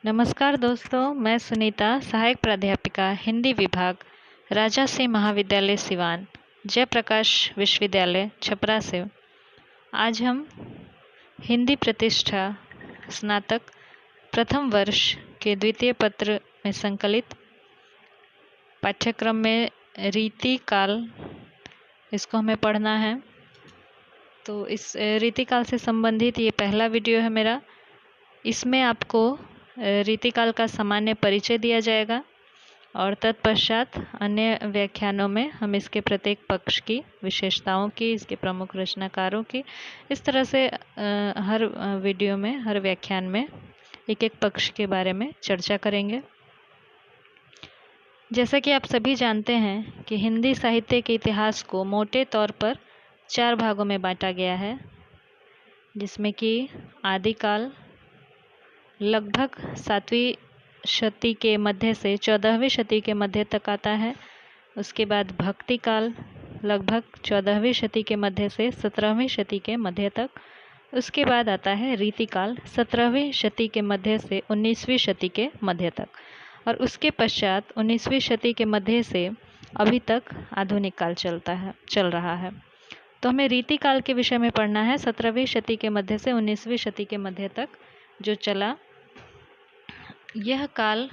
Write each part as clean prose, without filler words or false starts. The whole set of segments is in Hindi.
नमस्कार दोस्तों, मैं सुनीता, सहायक प्राध्यापिका हिंदी विभाग, राजर्षि महाविद्यालय सिवान, जयप्रकाश विश्वविद्यालय छपरा से। आज हम हिंदी प्रतिष्ठा स्नातक प्रथम वर्ष के द्वितीय पत्र में संकलित पाठ्यक्रम में रीति काल इसको हमें पढ़ना है। तो इस रीति काल से संबंधित ये पहला वीडियो है मेरा। इसमें आपको रीतिकाल का सामान्य परिचय दिया जाएगा और तत्पश्चात अन्य व्याख्यानों में हम इसके प्रत्येक पक्ष की विशेषताओं की, इसके प्रमुख रचनाकारों की, इस तरह से हर वीडियो में, हर व्याख्यान में एक एक पक्ष के बारे में चर्चा करेंगे। जैसा कि आप सभी जानते हैं कि हिंदी साहित्य के इतिहास को मोटे तौर पर 4 भागों में बांटा गया है, जिसमें कि आदिकाल लगभग 7वीं शती के मध्य से 14वीं शती के मध्य तक आता है। उसके बाद भक्ति काल लगभग 14वीं शती के मध्य से 17वीं शती के मध्य तक। उसके बाद आता है रीतिकाल 17वीं शती के मध्य से 19वीं शती के मध्य तक, और उसके पश्चात 19वीं शती के मध्य से अभी तक आधुनिक काल चल रहा है। तो हमें रीतिकाल के विषय में पढ़ना है। 17वीं शती के मध्य से 19वीं शती के मध्य तक जो चला, यह काल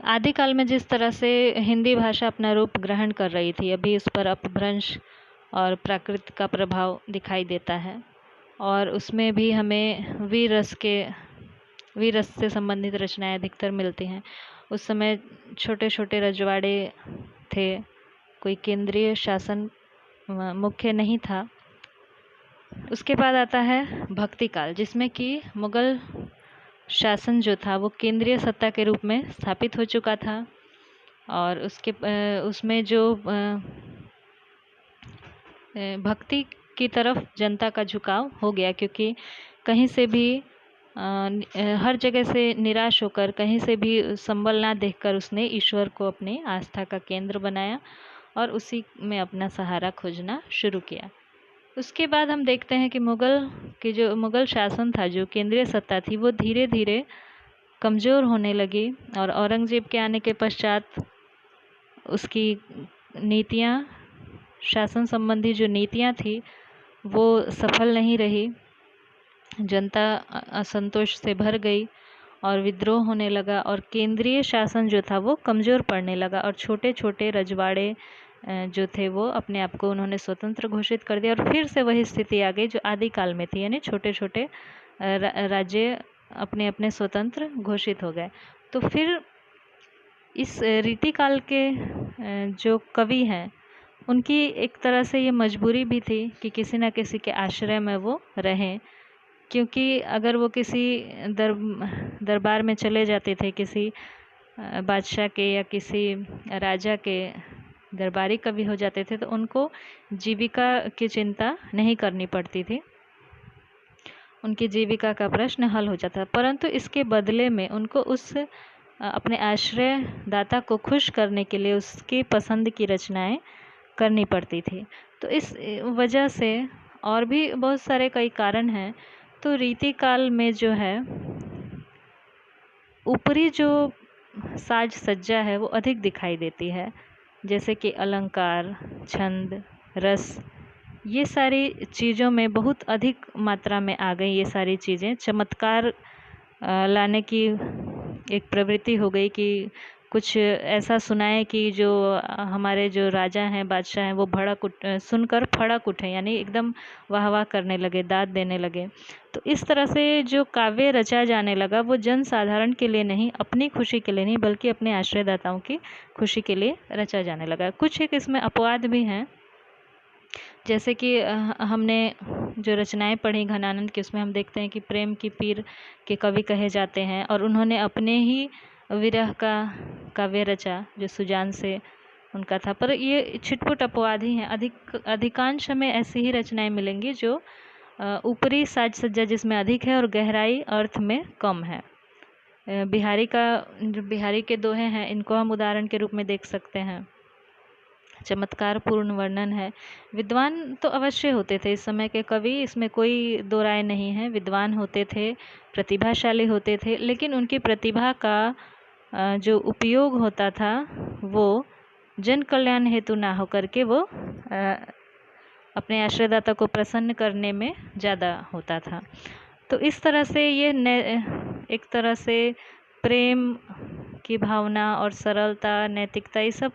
आदिकाल में जिस तरह से हिंदी भाषा अपना रूप ग्रहण कर रही थी, अभी उस पर अपभ्रंश और प्राकृत का प्रभाव दिखाई देता है, और उसमें भी हमें वीर रस से संबंधित रचनाएं अधिकतर मिलती हैं। उस समय छोटे छोटे रजवाड़े थे, कोई केंद्रीय शासन मुख्य नहीं था। उसके बाद आता है भक्ति काल, जिसमें कि मुगल शासन जो था वो केंद्रीय सत्ता के रूप में स्थापित हो चुका था, और उसमें जो भक्ति की तरफ जनता का झुकाव हो गया, क्योंकि कहीं से भी हर जगह से निराश होकर, कहीं से भी संबल ना देखकर उसने ईश्वर को अपनी आस्था का केंद्र बनाया और उसी में अपना सहारा खोजना शुरू किया। उसके बाद हम देखते हैं कि मुगल शासन था, जो केंद्रीय सत्ता थी, वो धीरे धीरे कमज़ोर होने लगी, और औरंगज़ेब के आने के पश्चात उसकी नीतियाँ, शासन संबंधी जो नीतियाँ थी वो सफल नहीं रही। जनता असंतोष से भर गई और विद्रोह होने लगा, और केंद्रीय शासन जो था वो कमज़ोर पड़ने लगा, और छोटे छोटे रजवाड़े जो थे वो अपने आप को उन्होंने स्वतंत्र घोषित कर दिया, और फिर से वही स्थिति आ गई जो आदिकाल में थी, यानी छोटे छोटे राज्य अपने अपने स्वतंत्र घोषित हो गए। तो फिर इस रीतिकाल के जो कवि हैं, उनकी एक तरह से ये मजबूरी भी थी कि किसी न किसी के आश्रय में वो रहें, क्योंकि अगर वो किसी दरबार में चले जाते थे, किसी बादशाह के या किसी राजा के दरबारी कवि हो जाते थे, तो उनको जीविका की चिंता नहीं करनी पड़ती थी, उनकी जीविका का प्रश्न हल हो जाता। परंतु इसके बदले में उनको अपने आश्रय दाता को खुश करने के लिए उसकी पसंद की रचनाएं करनी पड़ती थी। तो इस वजह से, और भी बहुत सारे कई कारण हैं, तो रीतिकाल में जो है ऊपरी जो साज सज्जा है वो अधिक दिखाई देती है, जैसे कि अलंकार, छंद, रस, ये सारी चीज़ों में बहुत अधिक मात्रा में आ गई। ये सारी चीज़ें चमत्कार लाने की एक प्रवृत्ति हो गई कि कुछ ऐसा सुनाए कि जो हमारे जो राजा हैं, बादशाह हैं, वो सुनकर भड़क उठे, यानी एकदम वाह वाह करने लगे, दाद देने लगे। तो इस तरह से जो काव्य रचा जाने लगा वो जन साधारण के लिए नहीं, अपनी खुशी के लिए नहीं, बल्कि अपने आश्रयदाताओं की खुशी के लिए रचा जाने लगा। कुछ एक इसमें अपवाद भी हैं, जैसे कि हमने जो रचनाएं पढ़ी घनानंद की, उसमें हम देखते हैं कि प्रेम की पीर के कवि कहे जाते हैं, और उन्होंने अपने ही विरह का काव्य रचा जो सुजान से उनका था। पर ये छिटपुट अपवाद ही हैं। अधिकांश हमें ऐसी ही रचनाएं मिलेंगी जो ऊपरी साज सज्जा जिसमें अधिक है और गहराई अर्थ में कम है। बिहारी के दोहे हैं, इनको हम उदाहरण के रूप में देख सकते हैं। चमत्कारपूर्ण वर्णन है। विद्वान तो अवश्य होते थे इस समय के कवि, इसमें कोई दो राय नहीं है। विद्वान होते थे, प्रतिभाशाली होते थे, लेकिन उनकी प्रतिभा का जो उपयोग होता था वो जन कल्याण हेतु ना होकर के वो अपने आश्रयदाता को प्रसन्न करने में ज़्यादा होता था। तो इस तरह से ये एक तरह से प्रेम की भावना और सरलता, नैतिकता, ये सब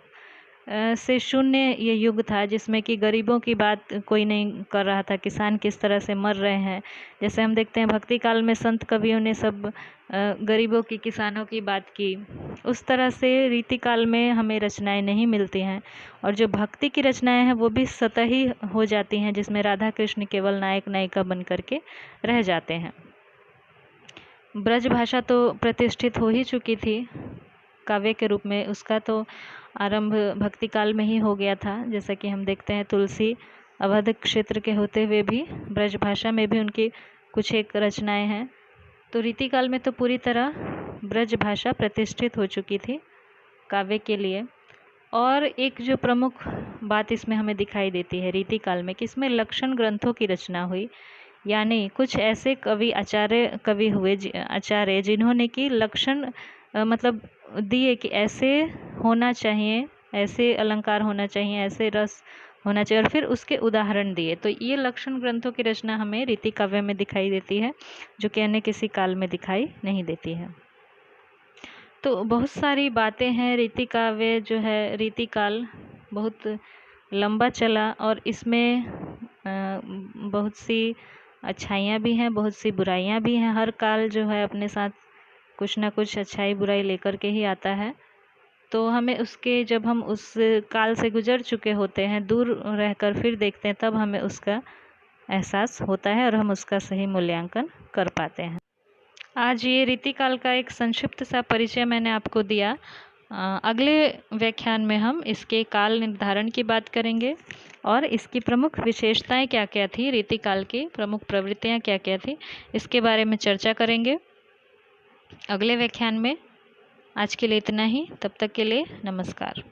से शून्य ये युग था, जिसमें कि गरीबों की बात कोई नहीं कर रहा था, किसान किस तरह से मर रहे हैं। जैसे हम देखते हैं भक्ति काल में संत कवियों ने सब गरीबों की, किसानों की बात की, उस तरह से रीति काल में हमें रचनाएं नहीं मिलती हैं। और जो भक्ति की रचनाएं हैं वो भी सतही हो जाती हैं, जिसमें राधा कृष्ण केवल नायक नायिका बन करके रह जाते हैं। ब्रज भाषा तो प्रतिष्ठित हो ही चुकी थी काव्य के रूप में, उसका तो आरंभ भक्ति काल में ही हो गया था। जैसा कि हम देखते हैं तुलसी अवध क्षेत्र के होते हुए भी ब्रज भाषा में भी उनकी कुछ एक रचनाएं हैं। तो रीति काल में तो पूरी तरह ब्रज भाषा प्रतिष्ठित हो चुकी थी काव्य के लिए। और एक जो प्रमुख बात इसमें हमें दिखाई देती है रीति काल में कि इसमें लक्षण ग्रंथों की रचना हुई, यानी कुछ ऐसे कवि, आचार्य कवि हुए, आचार्य जिन्होंने कि लक्षण मतलब दिए कि ऐसे होना चाहिए, ऐसे अलंकार होना चाहिए, ऐसे रस होना चाहिए, और फिर उसके उदाहरण दिए। तो ये लक्षण ग्रंथों की रचना हमें रीति काव्य में दिखाई देती है, जो कि अन्य किसी काल में दिखाई नहीं देती है। तो बहुत सारी बातें हैं। रीति काव्य जो है, रीति काल बहुत लंबा चला और इसमें बहुत सी अच्छाइयाँ भी हैं, बहुत सी बुराइयाँ भी हैं। हर काल जो है अपने साथ कुछ ना कुछ अच्छाई बुराई लेकर के ही आता है। तो हमें उसके, जब हम उस काल से गुजर चुके होते हैं, दूर रहकर फिर देखते हैं, तब हमें उसका एहसास होता है और हम उसका सही मूल्यांकन कर पाते हैं। आज ये रीति काल का एक संक्षिप्त सा परिचय मैंने आपको दिया। अगले व्याख्यान में हम इसके काल निर्धारण की बात करेंगे और इसकी प्रमुख विशेषताएं क्या क्या थी, रीति काल की प्रमुख प्रवृत्तियां क्या क्या थी, इसके बारे में चर्चा करेंगे अगले व्याख्यान में। आज के लिए इतना ही, तब तक के लिए नमस्कार।